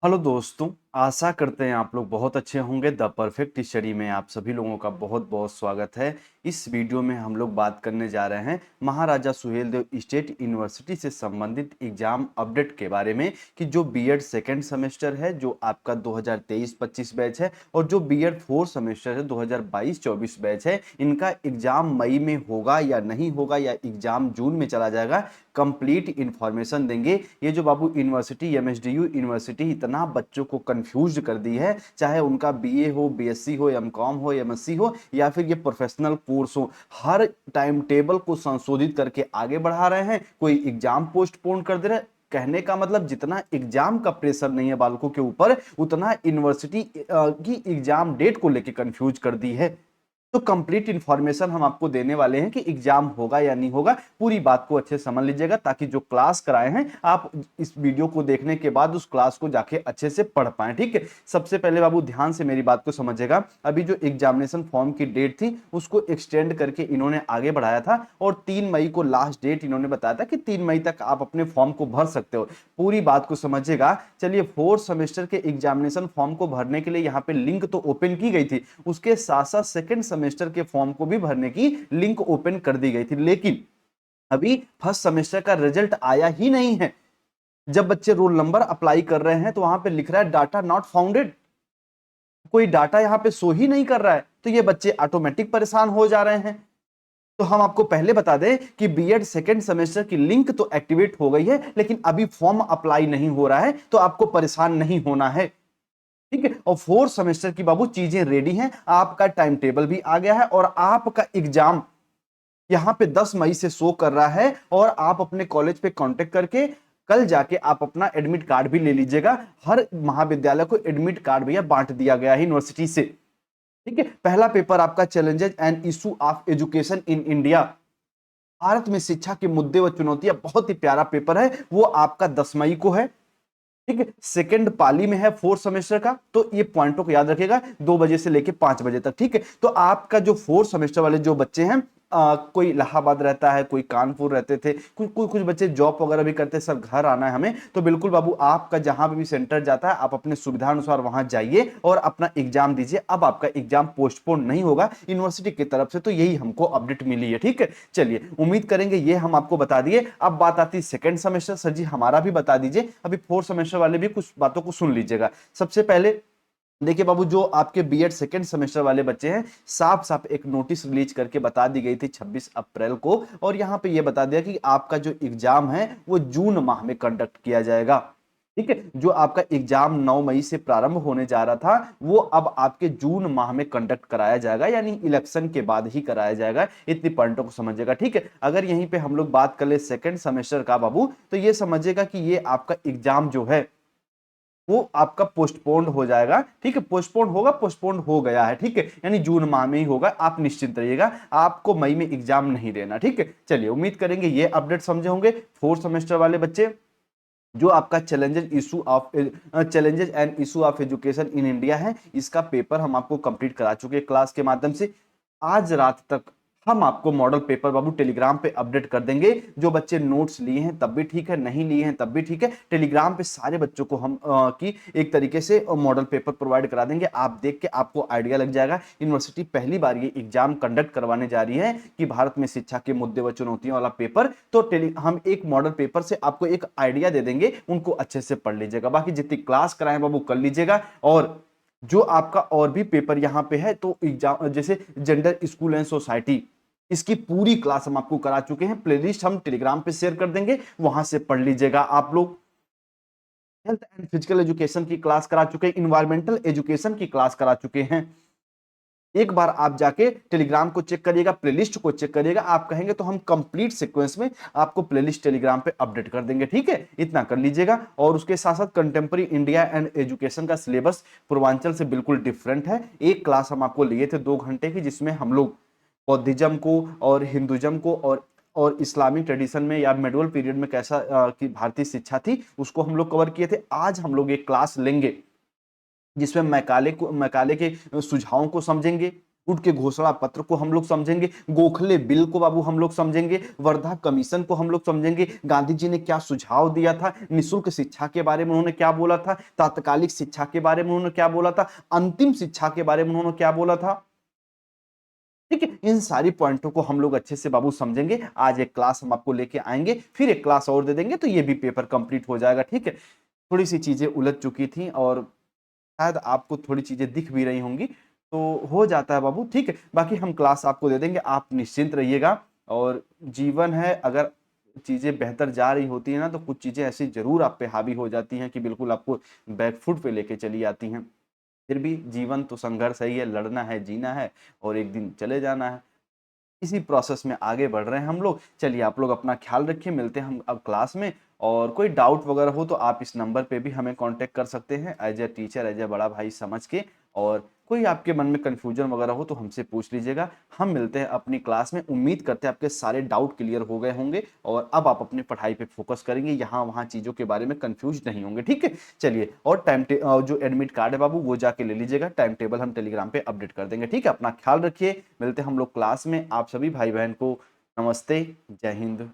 Hello दोस्तों, आशा करते हैं आप लोग बहुत अच्छे होंगे। द परफेक्ट स्टडी में आप सभी लोगों का बहुत बहुत स्वागत है। इस वीडियो में हम लोग बात करने जा रहे हैं महाराजा सुहेलदेव स्टेट यूनिवर्सिटी से संबंधित एग्जाम अपडेट के बारे में कि जो बीएड सेकेंड सेमेस्टर है जो आपका 2023-25 बैच है और जो बीएड फोर्थ सेमेस्टर है 2022-24 बैच है, इनका एग्जाम मई में होगा या नहीं होगा या एग्जाम जून में चला जाएगा, कंप्लीट इंफॉर्मेशन देंगे। ये जो बाबू यूनिवर्सिटी एमएसडीयू यूनिवर्सिटी इतना बच्चों को कंफ्यूज कर दी है, चाहे उनका बीए हो, बीएससी हो, एमकॉम हो, एमएससी हो या फिर ये प्रोफेशनल कोर्स हो, हर टाइम टेबल को संशोधित करके आगे बढ़ा रहे हैं। कोई एग्जाम पोस्टपोन कर दे रहे हैं। कहने का मतलब जितना एग्जाम का प्रेशर नहीं है बालकों के ऊपर, उतना यूनिवर्सिटी की एग्जाम डेट को लेकर कंफ्यूज कर दी है। तो कंप्लीट इंफॉर्मेशन हम आपको देने वाले हैं कि एग्जाम होगा या नहीं होगा। पूरी बात को अच्छे से समझ लीजिएगा ताकि जो क्लास कराए हैं आप इस वीडियो को देखने के बाद उस क्लास को जाके अच्छे से पढ़ पाए। ठीक है, सबसे पहले बाबू ध्यान से मेरी बात को समझिएगा। अभी जो एग्जामिनेशन फॉर्म की डेट थी उसको एक्सटेंड करके इन्होंने आगे बढ़ाया था और 3 मई को लास्ट डेट इन्होंने बताया था कि 3 मई तक आप अपने फॉर्म को भर सकते हो। पूरी बात को समझिएगा। चलिए, फोर्थ सेमेस्टर के एग्जामिनेशन फॉर्म को भरने के लिए यहाँ पे लिंक तो ओपन की गई थी, उसके साथ साथ सेकेंड सेमेस्टर के फॉर्म को भी भरने की लिंक ओपन कर दी गई थी, लेकिन अभी फर्स्ट सेमेस्टर का रिजल्ट आया ही नहीं है। जब बच्चे रोल नंबर अप्लाई कर रहे हैं तो वहां पे लिख रहा है डाटा नॉट फाउंडेड, कोई डाटा यहां पे शो ही नहीं कर रहा है, तो ये बच्चे ऑटोमेटिक परेशान हो जा रहे हैं। तो हम आपको पहले बता दें कि बीएड सेकेंड सेमेस्टर की लिंक तो एक्टिवेट हो गई है, लेकिन अभी फॉर्म अप्लाई नहीं हो रहा है, तो आपको परेशान नहीं होना है। ठीक है, और फोर्थ सेमेस्टर की बाबू चीजें रेडी हैं, आपका टाइम टेबल भी आ गया है और आपका एग्जाम यहां पे 10 मई से शो कर रहा है और आप अपने कॉलेज पे कांटेक्ट करके कल जाके आप अपना एडमिट कार्ड भी ले लीजिएगा। हर महाविद्यालय को एडमिट कार्ड भैया बांट दिया गया है यूनिवर्सिटी से। ठीक है, पहला पेपर आपका challenges and issue of education in India, Bharat में शिक्षा के मुद्दे व चुनौतियां, बहुत ही प्यारा पेपर है, वो आपका 10 मई को है। ठीक है, सेकंड पाली में है फोर्थ सेमेस्टर का, तो ये पॉइंटों को याद रखिएगा, 2 बजे से लेके 5 बजे तक। ठीक है, तो आपका जो फोर्थ सेमेस्टर वाले जो बच्चे हैं, कोई इलाहाबाद रहता है, कोई कानपुर रहते थे, कुछ बच्चे जॉब वगैरह भी करते हैं, सर घर आना है हमें, तो बिल्कुल बाबू आपका जहां पे भी सेंटर जाता है आप अपने सुविधा अनुसार वहां जाइए और अपना एग्जाम दीजिए। अब आपका एग्जाम पोस्टपोन नहीं होगा यूनिवर्सिटी की तरफ से, तो यही हमको अपडेट मिली है। ठीक है, चलिए उम्मीद करेंगे ये हम आपको बता दिए। अब बात आती है सेकंड सेमेस्टर, सर जी हमारा भी बता दीजिए। अभी फोर्थ सेमेस्टर वाले भी कुछ बातों को सुन लीजिएगा। सबसे पहले देखिए बाबू, जो आपके बीएड सेकेंड सेमेस्टर वाले बच्चे हैं, साफ साफ एक नोटिस रिलीज करके बता दी गई थी 26 अप्रैल को, और यहां पे ये बता दिया कि आपका जो एग्जाम है वो जून माह में कंडक्ट किया जाएगा। ठीक है, जो आपका एग्जाम 9 मई से प्रारंभ होने जा रहा था वो अब आपके जून माह में कंडक्ट कराया जाएगा, यानी इलेक्शन के बाद ही कराया जाएगा। इतनी पॉइंटों को समझिएगा। ठीक है, अगर यहीं पे हम लोग बात कर ले सेकेंड सेमेस्टर का बाबू, तो ये समझिएगा कि ये आपका एग्जाम जो है वो आपका पोस्टपोन्ड हो जाएगा। ठीक है, पोस्टपोन्ड होगा, पोस्टपोन्ड हो गया है। ठीक है, यानी जून माह में ही होगा, आप निश्चिंत रहिएगा, आपको मई में एग्जाम नहीं देना। ठीक है, चलिए उम्मीद करेंगे ये अपडेट समझे होंगे। फोर्थ सेमेस्टर वाले बच्चे, जो आपका challenges and issue of education in India है, इसका पेपर हम आपको कंप्लीट करा चुके हैं क्लास के माध्यम से। आज रात तक हम आपको मॉडल पेपर बाबू टेलीग्राम पे अपडेट कर देंगे। जो बच्चे नोट्स लिए हैं तब भी ठीक है, नहीं लिए हैं तब भी ठीक है, टेलीग्राम पे सारे बच्चों को हम की एक तरीके से मॉडल पेपर प्रोवाइड करा देंगे। आप देख के आपको आइडिया लग जाएगा। यूनिवर्सिटी पहली बार ये एग्जाम कंडक्ट करवाने जा रही है कि भारत में शिक्षा के मुद्दे व चुनौतियों वाला पेपर, तो हम एक मॉडल पेपर से आपको एक आइडिया दे देंगे, उनको अच्छे से पढ़ लीजिएगा। बाकी जितनी क्लास कराएं बाबू कर लीजिएगा। और जो आपका और भी पेपर यहां पे है, तो एग्जाम जैसे जेंडर स्कूल एंड सोसाइटी, इसकी पूरी क्लास हम आपको करा चुके हैं। प्लेलिस्ट हम टेलीग्राम पे शेयर कर देंगे, वहां से पढ़ लीजिएगा आप लोग। हेल्थ एंड फिजिकल एजुकेशन की क्लास करा चुके हैं, इन्वायरमेंटल एजुकेशन की क्लास करा चुके हैं। एक बार आप जाके टेलीग्राम को चेक करिएगा, प्लेलिस्ट को चेक करिएगा, आप कहेंगे तो हम कंप्लीट सीक्वेंस में आपको प्लेलिस्ट टेलीग्राम पे अपडेट कर देंगे। ठीक है, इतना कर लीजिएगा। और उसके साथ साथ कंटेम्प्रेरी इंडिया एंड एजुकेशन का सिलेबस पूर्वांचल से बिल्कुल डिफरेंट है। एक क्लास हम आपको लिए थे 2 घंटे की, जिसमें हम लोग बौद्धिज्म को और हिंदुज्म को और इस्लामिक ट्रेडिशन में या मिडवल पीरियड में कैसा की भारतीय शिक्षा थी उसको हम लोग कवर किए थे। आज हम लोग एक क्लास लेंगे जिसमें मैकाले के सुझावों को समझेंगे, छूट के घोषणा पत्र को हम लोग समझेंगे, गोखले बिल को बाबू हम लोग समझेंगे, वर्धा कमीशन को हम लोग समझेंगे, गांधी जी ने क्या सुझाव दिया था, निःशुल्क शिक्षा के बारे में उन्होंने क्या बोला था, तात्कालिक शिक्षा के बारे में उन्होंने क्या बोला था, अंतिम शिक्षा के बारे में उन्होंने क्या बोला था। ठीक है, इन सारी पॉइंटों को हम लोग अच्छे से बाबू समझेंगे। आज एक क्लास हम आपको लेके आएंगे, फिर एक क्लास और दे देंगे, तो ये भी पेपर कंप्लीट हो जाएगा। ठीक है, थोड़ी सी चीजें उलझ चुकी थी और शायद आपको थोड़ी चीजें दिख भी रही होंगी, तो हो जाता है बाबू। ठीक है, बाकी हम क्लास आपको दे देंगे, आप निश्चिंत रहिएगा। और जीवन है, अगर चीजें बेहतर जा रही होती है ना, तो कुछ चीजें ऐसी जरूर आप पे हावी हो जाती हैं कि बिल्कुल आपको बैकफुट पे लेके चली आती हैं। फिर भी जीवन तो संघर्ष है, ये लड़ना है, जीना है और एक दिन चले जाना है। इसी प्रोसेस में आगे बढ़ रहे हैं हम लोग। चलिए, आप लोग अपना ख्याल रखिए, मिलते हैं हम अब क्लास में। और कोई डाउट वगैरह हो तो आप इस नंबर पे भी हमें कांटेक्ट कर सकते हैं, as a teacher, as a बड़ा भाई समझ के। और कोई आपके मन में कन्फ्यूजन वगैरह हो तो हमसे पूछ लीजिएगा। हम मिलते हैं अपनी क्लास में। उम्मीद करते हैं आपके सारे डाउट क्लियर हो गए होंगे और अब आप अपनी पढ़ाई पे फोकस करेंगे, यहाँ वहाँ चीज़ों के बारे में कन्फ्यूज नहीं होंगे। ठीक है, चलिए, और जो एडमिट कार्ड है बाबू वो जाके ले लीजिएगा, टाइम टेबल हम टेलीग्राम पे अपडेट कर देंगे। ठीक है, अपना ख्याल रखिए, मिलते हैं हम लोग क्लास में। आप सभी भाई बहन को नमस्ते, जय हिंद।